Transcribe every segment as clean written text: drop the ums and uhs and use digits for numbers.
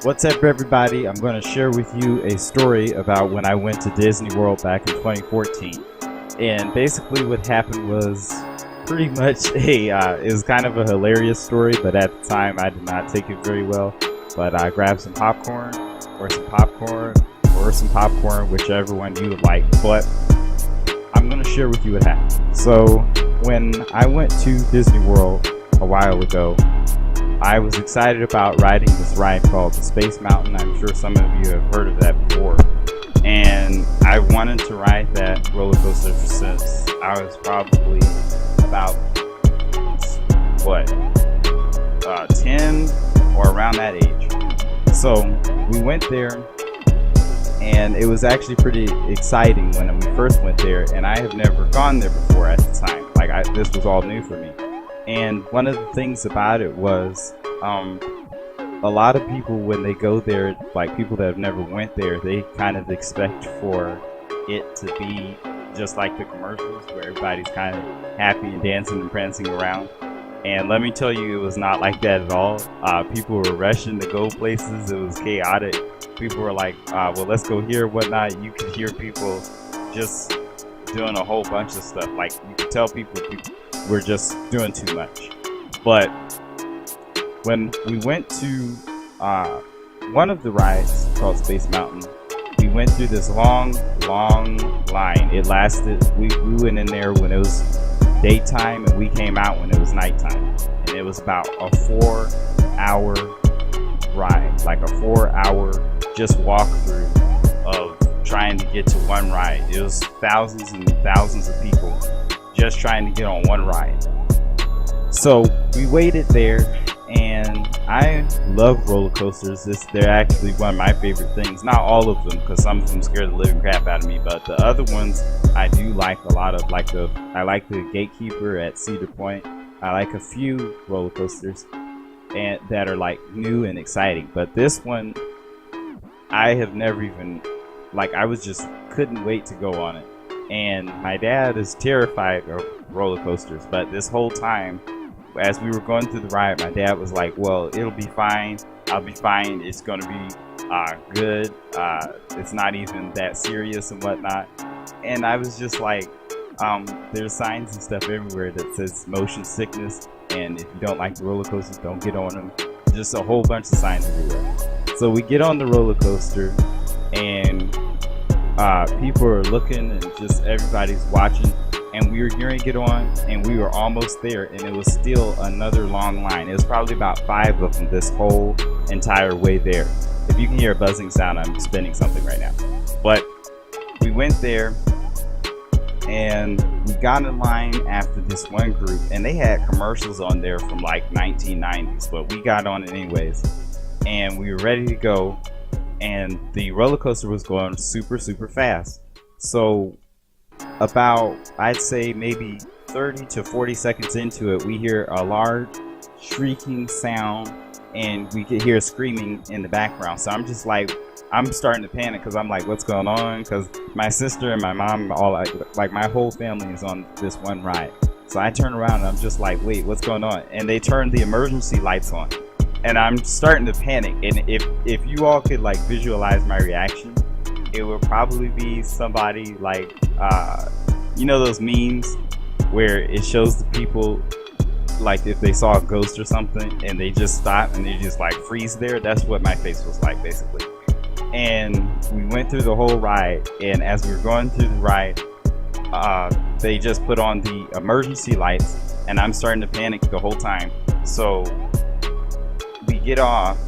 What's up, everybody? I'm going to share with you a story about when I went to Disney World back in 2014. And basically what happened was pretty much it was kind of a hilarious story, but at the time I did not take it very well. But I grabbed some popcorn, or some popcorn, whichever one you would like. But I'm going to share with you what happened. So when I went to Disney World a while ago, I was excited about riding this ride called the Space Mountain. I'm sure some of you have heard of that before. And I wanted to ride that roller coaster since I was probably about, 10 or around that age. So we went there, and it was actually pretty exciting when we first went there, and I have never gone there before at the time. This was all new for me. And one of the things about it was a lot of people, when they go there, like people that have never went there, they kind of expect for it to be just like the commercials where everybody's kind of happy and dancing and prancing around. And let me tell you, it was not like that at all. People were rushing to go places. It was chaotic. People were like, well, let's go here, whatnot. You could hear people just doing a whole bunch of stuff. Like, you could tell people were just doing too much. But when we went to one of the rides called Space Mountain, we went through this long line. It lasted, we went in there when it was daytime, and we came out when it was nighttime. And it was about a 4-hour ride, like a 4-hour just walk through of trying to get to one ride. It was thousands and thousands of people just trying to get on one ride. So we waited there, and I love roller coasters. They're actually one of my favorite things. Not all of them, because some of them scare the living crap out of me, but the other ones I do like a lot of. I like the Gatekeeper at Cedar Point. I like a few roller coasters and that are like new and exciting. But this one, I have never even, I couldn't wait to go on it. And my dad is terrified of roller coasters, but this whole time, as we were going through the ride, my dad was like, well, it'll be fine. I'll be fine. It's going to be good. It's not even that serious and whatnot. And I was just like, there's signs and stuff everywhere that says motion sickness, and if you don't like the roller coasters, don't get on them. Just a whole bunch of signs everywhere. So we get on the roller coaster, and people are looking, and just everybody's watching. And we were hearing it on, and we were almost there, and it was still another long line. It was probably about 5 of them this whole entire way there. If you can hear a buzzing sound, I'm spinning something right now. But we went there, and we got in line after this one group, and they had commercials on there from like 1990s, but we got on it anyways. And we were ready to go, and the roller coaster was going super fast. So about, I'd say maybe 30 to 40 seconds into it, we hear a large shrieking sound, and we could hear screaming in the background. So I'm just like, I'm starting to panic, because I'm like, what's going on? Because my sister and my mom, all like my whole family is on this one ride. So I turn around, and I'm just like, wait, what's going on? And they turn the emergency lights on, and I'm starting to panic. And if you all could visualize my reaction, it would probably be somebody like, you know those memes where it shows the people like if they saw a ghost or something, and they just stop and they just freeze there. That's what my face was like, basically. And we went through the whole ride, and as we were going through the ride, they just put on the emergency lights, and I'm starting to panic the whole time. So we get off,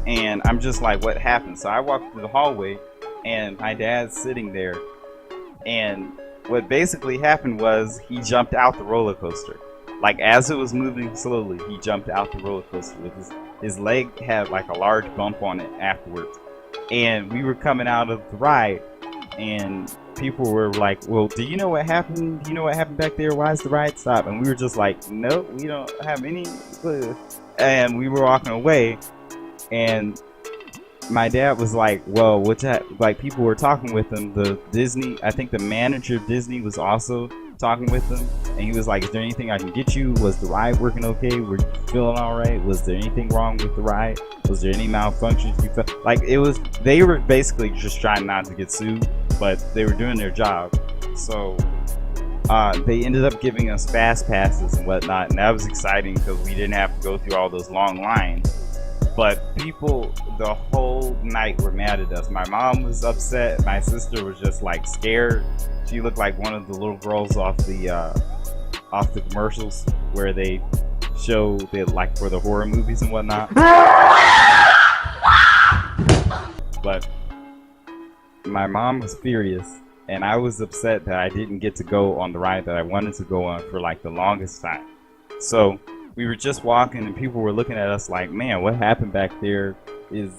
and I'm just like, what happened? So I walk through the hallway, and my dad's sitting there, and what basically happened was he jumped out the roller coaster. As it was moving slowly, he jumped out the roller coaster. With his leg had a large bump on it afterwards. And we were coming out of the ride, and people were like, well, do you know what happened? Do you know what happened back there? Why is the ride stop? And we were just like, no, we don't have any clue. And we were walking away, and my dad was like, well, what's that? People were talking with him. I think the manager of Disney was also talking with him, and he was like, "Is there anything I can get you? Was the ride working okay? Were you feeling all right? Was there anything wrong with the ride? Was there any malfunctions you felt?" Like, it was, they were basically just trying not to get sued, but they were doing their job. So they ended up giving us fast passes and whatnot, and that was exciting because we didn't have to go through all those long lines. But people the whole night were mad at us. My mom was upset. My sister was just like scared. She looked like one of the little girls off the commercials where they show the, like, for the horror movies and whatnot. But my mom was furious, and I was upset that I didn't get to go on the ride that I wanted to go on for like the longest time. So we were just walking, and people were looking at us like, "Man, what happened back there? Is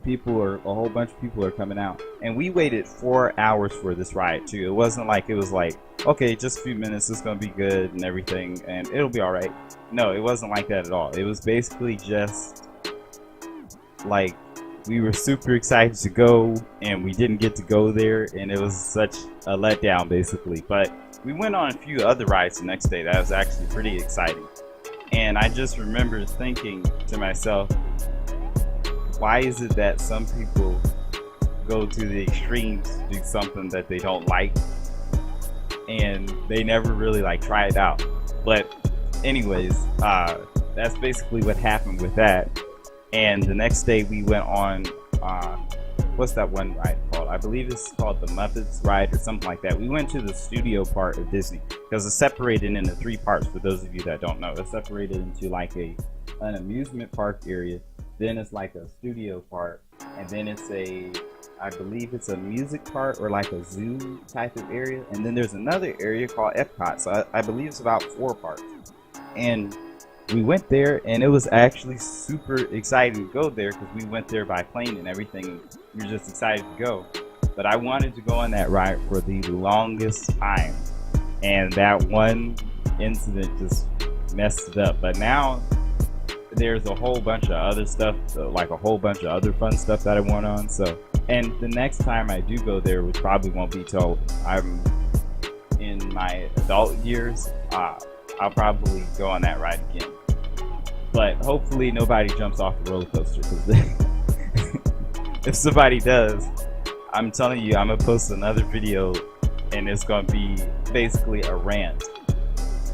a whole bunch of people are coming out." And we waited 4 hours for this ride too. It wasn't like it was like, okay, just a few minutes, it's gonna be good and everything, and it'll be all right. No, it wasn't like that at all. It was basically just like we were super excited to go, and we didn't get to go there, and it was such a letdown basically. But we went on a few other rides the next day that was actually pretty exciting. And I just remember thinking to myself, why is it that some people go to the extremes to do something that they don't like, and they never really like try it out? But anyways, that's basically what happened with that. And the next day we went on, what's that one ride called? I believe it's called the Muppets ride or something like that. We went to the studio part of Disney because it's separated into 3 parts. For those of you that don't know, it's separated into like an amusement park area, then it's like a studio part, and then it's I believe it's a music part or like a zoo type of area, and then there's another area called Epcot. So I believe it's about 4 parts. And we went there, and it was actually super exciting to go there because we went there by plane and everything. We were just excited to go. But I wanted to go on that ride for the longest time, and that one incident just messed it up. But now there's a whole bunch of other stuff, like a whole bunch of other fun stuff that I went on. So, and the next time I do go there, which probably won't be till I'm in my adult years, I'll probably go on that ride again. But hopefully nobody jumps off the roller coaster, because if somebody does, I'm telling you, I'm gonna post another video, and it's gonna be basically a rant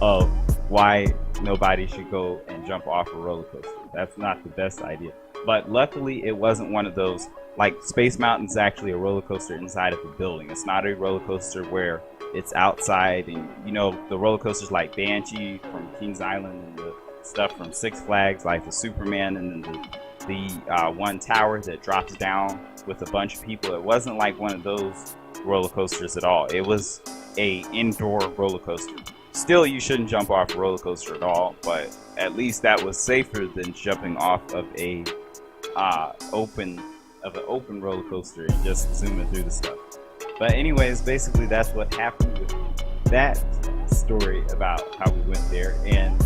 of why nobody should go and jump off a roller coaster. That's not the best idea. But luckily it wasn't one of those, like Space Mountain's actually a roller coaster inside of a building. It's not a roller coaster where it's outside, and you know, the roller coasters like Banshee from Kings Island and the stuff from Six Flags, like the Superman, and then the one tower that drops down with a bunch of people. It wasn't like one of those roller coasters at all. It was a indoor roller coaster. Still, you shouldn't jump off a roller coaster at all, but at least that was safer than jumping off of a open roller coaster and just zooming through the stuff. But anyways, basically that's what happened with that story about how we went there. And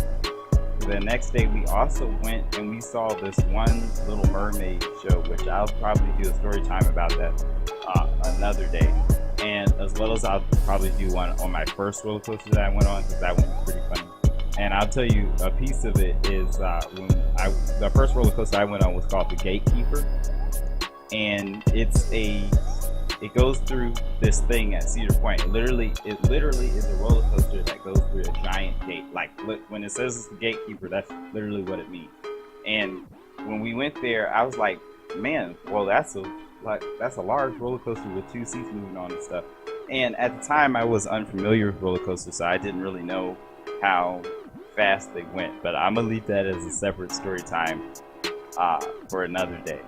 the next day we also went and we saw this one Little Mermaid show, which I'll probably do a story time about that another day. And as well as I'll probably do one on my first roller coaster that I went on, because that one was pretty funny. And I'll tell you, a piece of it is the first roller coaster I went on was called the Gatekeeper, and it goes through this thing at Cedar Point. It literally is a roller coaster that goes through a giant gate. Like, look, when it says it's the Gatekeeper, that's literally what it means. And when we went there, I was like, man, well, that's a large roller coaster with 2 seats moving on and stuff. And at the time, I was unfamiliar with roller coasters, so I didn't really know how fast they went. But I'm gonna leave that as a separate story time for another day.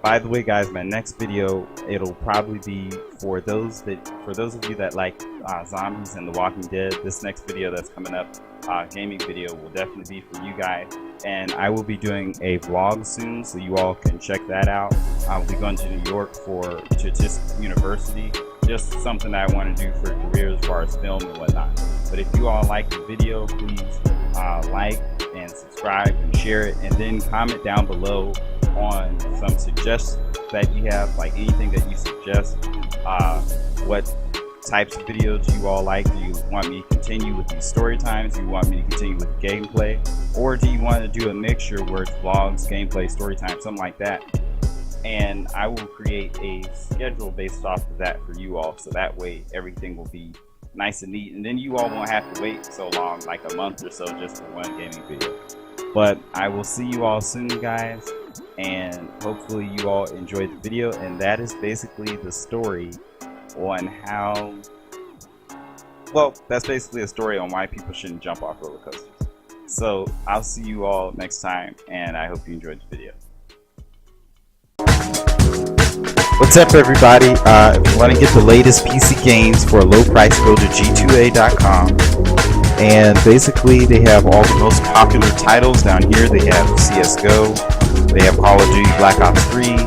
By the way, guys, my next video, it'll probably be for those of you that like zombies and The Walking Dead. This next video that's coming up, gaming video, will definitely be for you guys. And I will be doing a vlog soon, so you all can check that out. I'll be going to New York to just university, just something I want to do for a career as far as film and whatnot. But if you all like the video, please like and subscribe and share it, and then comment down below on some suggestions that you have, like anything that you suggest, what types of videos you all like. Do you want me to continue with these story times? Do you want me to continue with gameplay? Or do you want to do a mixture where it's vlogs, gameplay, story time, something like that? And I will create a schedule based off of that for you all, so that way everything will be nice and neat, and then you all won't have to wait so long, like a month or so, just for one gaming video. But I will see you all soon, guys, and hopefully you all enjoyed the video. And that is basically the story on how, well, that's basically a story on why people shouldn't jump off roller coasters. So I'll see you all next time, and I hope you enjoyed the video. What's up, everybody? If you want to get the latest PC games for a low price, go to g2a.com. And basically, they have all the most popular titles down here. They have CSGO, they have Call of Duty Black Ops 3.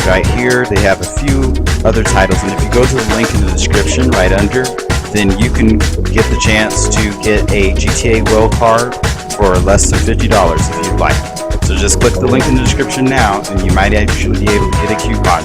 Right here, they have a few other titles. And if you go to the link in the description right under, then you can get the chance to get a GTA Well card for less than $50 if you'd like. So just click the link in the description now, and you might actually be able to get a coupon.